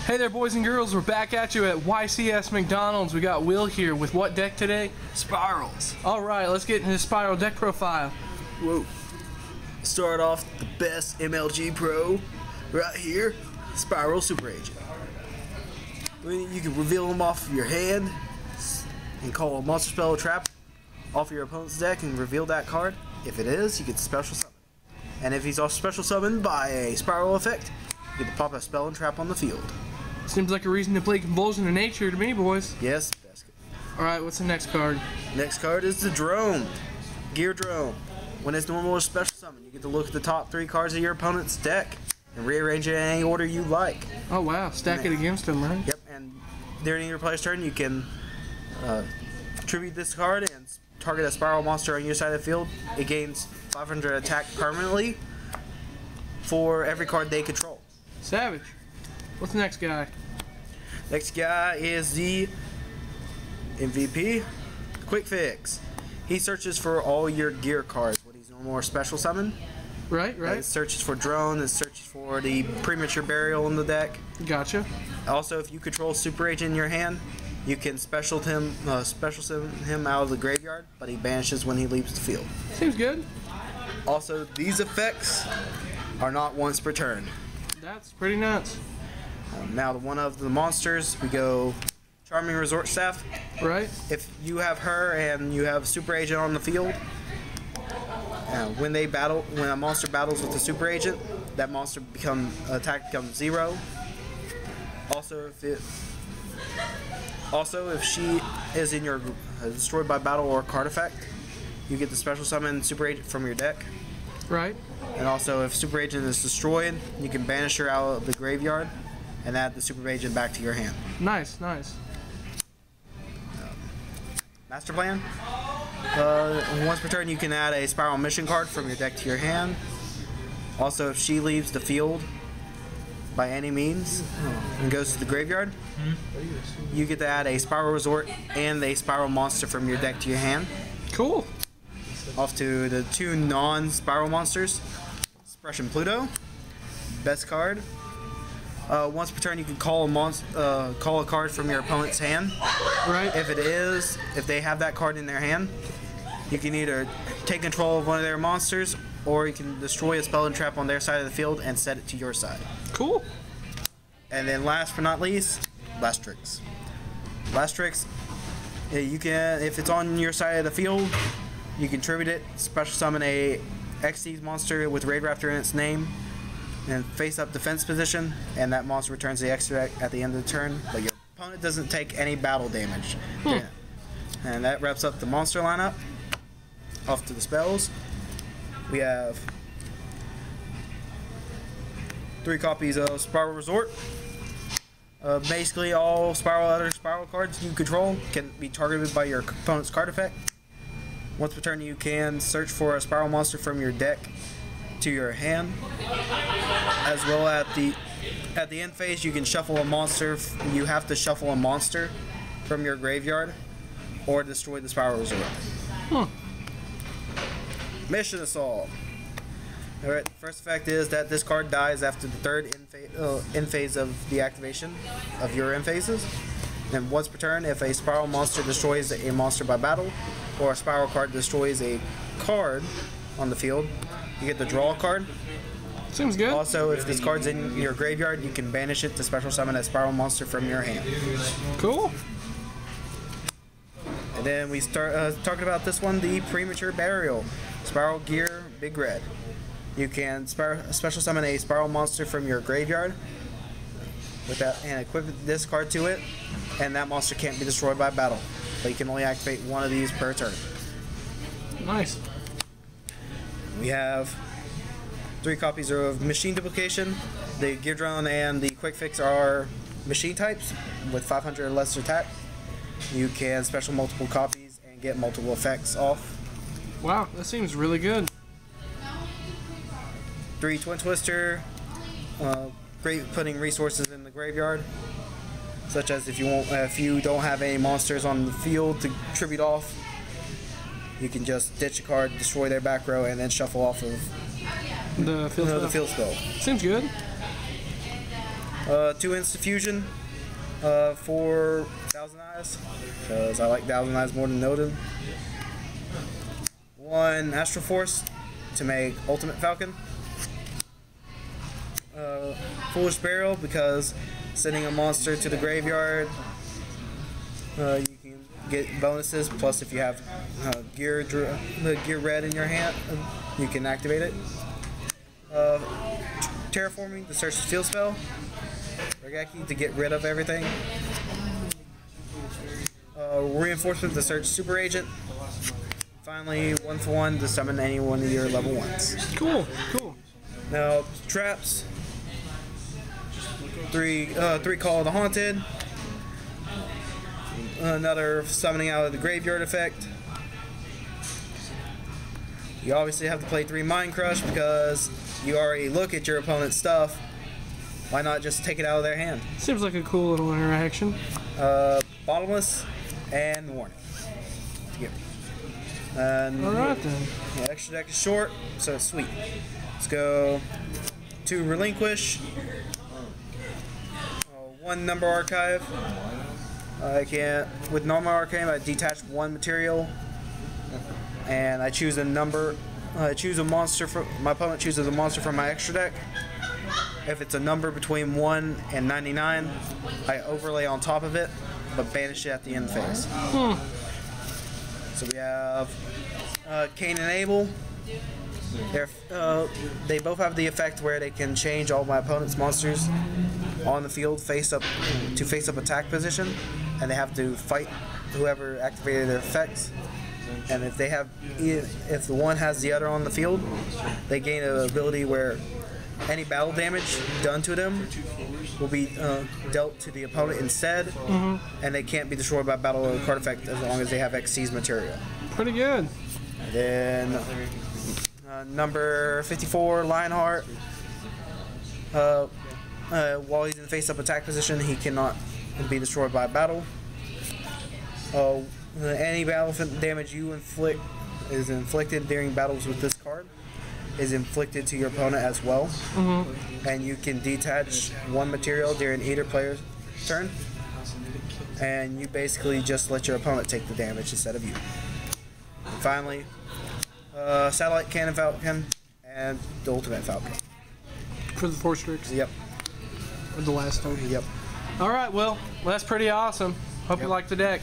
Hey there, boys and girls. We're back at you at YCS McDonald's. We got Will here with what deck today? Spirals. All right, let's get into his Spiral deck profile. Whoa. Start off the best MLG Pro right here, Spiral Super Agent. You can reveal him off of your hand and call a monster spell or trap off your opponent's deck and reveal that card. If it is, you get special summon. And if he's also special summoned by a Spiral effect, you get to pop a spell and trap on the field. Seems like a reason to play Convulsion of Nature to me, boys. Yes, basket. All right, what's the next card? Next card is the Drone. Gear Drone. When it's normal or special summon, you get to look at the top 3 cards of your opponent's deck and rearrange it in any order you like. Oh wow, stack it against him, right? Yep, and during your player's turn, you can tribute this card and target a Spiral monster on your side of the field. It gains 500 attack permanently for every card they control. Savage. What's the next guy? Next guy is the MVP, Quick Fix. He searches for all your gear cards when he's normal or special summon. Right. It searches for Drone, it searches for the Premature Burial in the deck. Gotcha. Also, if you control Super Agent in your hand, you can special summon him out of the graveyard, but he banishes when he leaves the field. Seems good. Also, these effects are not once per turn. That's pretty nuts. Now, to one of the monsters, we go Charming Resort Staff. Right. If you have her and you have Super Agent on the field, when a monster battles with a Super Agent, that monster attack becomes 0. Also, if she is in your destroyed by battle or card effect, you get the special summon Super Agent from your deck. Right. And also, if Super Agent is destroyed, you can banish her out of the graveyard and add the Super Agent back to your hand. Nice. Master Plan. Once per turn, you can add a Spiral Mission card from your deck to your hand. Also, if she leaves the field by any means and goes to the graveyard, you get to add a Spiral Resort and a Spiral Monster from your deck to your hand. Cool. Off to the 2 non-Spiral monsters. Suppression Pluto. Best card. Once per turn, you can call a card from your opponent's hand. Right. If they have that card in their hand, you can either take control of one of their monsters, or you can destroy a spell and trap on their side of the field and set it to your side. Cool. And then last but not least, Blastrix. Blastrix, you can, if it's on your side of the field, you can tribute it, special summon a Xyz monster with Raid Raptor in its name, and face up defense position, and that monster returns the extra at the end of the turn, but your opponent doesn't take any battle damage. And that wraps up the monster lineup. Off to the spells. We have 3 copies of Spiral Resort. Basically, all other Spiral cards you control can be targeted by your opponent's card effect. Once per turn, you can search for a Spiral monster from your deck to your hand. As well, at the end phase, you can shuffle a monster. You have to shuffle a monster from your graveyard or destroy the Spiral Resort. Mission Assault. Alright, the first effect is that this card dies after the 3rd end phase of the activation of your end phases. And once per turn, if a Spiral monster destroys a monster by battle, or a Spiral card destroys a card on the field, you get to draw a card. Seems good. Also, if this card's in your graveyard, you can banish it to special summon a Spiral monster from your hand. Cool. And then we start talking about this one, the Premature Burial. Spiral Gear, Big Red. You can special summon a Spiral monster from your graveyard with that, and equip this card to it, and that monster can't be destroyed by battle. But you can only activate 1 of these per turn. Nice. We have 3 copies of Machine Duplication. The Gear Drone and the Quick Fix are machine types with 500 or less attack. You can special multiple copies and get multiple effects off. Wow, that seems really good. 3 Twin Twister. Great putting resources in the graveyard, such as if you don't have any monsters on the field to tribute off, you can just ditch a card, destroy their back row, and then shuffle off of The field spell. The field spell. Seems good. 2 Instant Fusion for Thousand Eyes, because I like Thousand Eyes more than Noted. 1 Astral Force to make Ultimate Falcon. Foolish Burial, because sending a monster to the graveyard, you can get bonuses. Plus, if you have gear red in your hand, you can activate it. Terraforming, the search the field spell. Regaki, to get rid of everything. Reinforcement, to search Super Agent. Finally, 1-for-1 to summon any one of your level 1s. Cool, cool. Now, traps. 3 Call of the Haunted. Another summoning out of the graveyard effect. You obviously have to play 3 Mind Crush, because you already look at your opponent's stuff. Why not just take it out of their hand? Seems like a cool little interaction. Bottomless and Warning. And Alright then. yeah, extra deck is short, so it's sweet. Let's go to Relinquish. 1 Number Archive. With normal arcane, I detach 1 material, and I choose a number. I choose a monster. My opponent chooses a monster from my extra deck. If it's a number between 1 and 99, I overlay on top of it, but banish it at the end phase. So we have Cain and Abel. They both have the effect where they can change all my opponent's monsters on the field face up attack position, and they have to fight whoever activated their effects. And if the one has the other on the field, they gain an ability where any battle damage done to them will be dealt to the opponent instead, and they can't be destroyed by battle or card effect as long as they have Xyz material. Pretty good. And then number 54, Lionheart. While he's in face-up attack position, he cannot be destroyed by battle. Any battle damage you inflict is inflicted during battles with this card is inflicted to your opponent as well. And you can detach 1 material during either player's turn, and you basically just let your opponent take the damage instead of you. And finally, Satellite Cannon Falcon and the Ultimate Falcon. For the 4 Strix? Yep. Or the last token? Yep. Alright, well, that's pretty awesome. Hope you like the deck.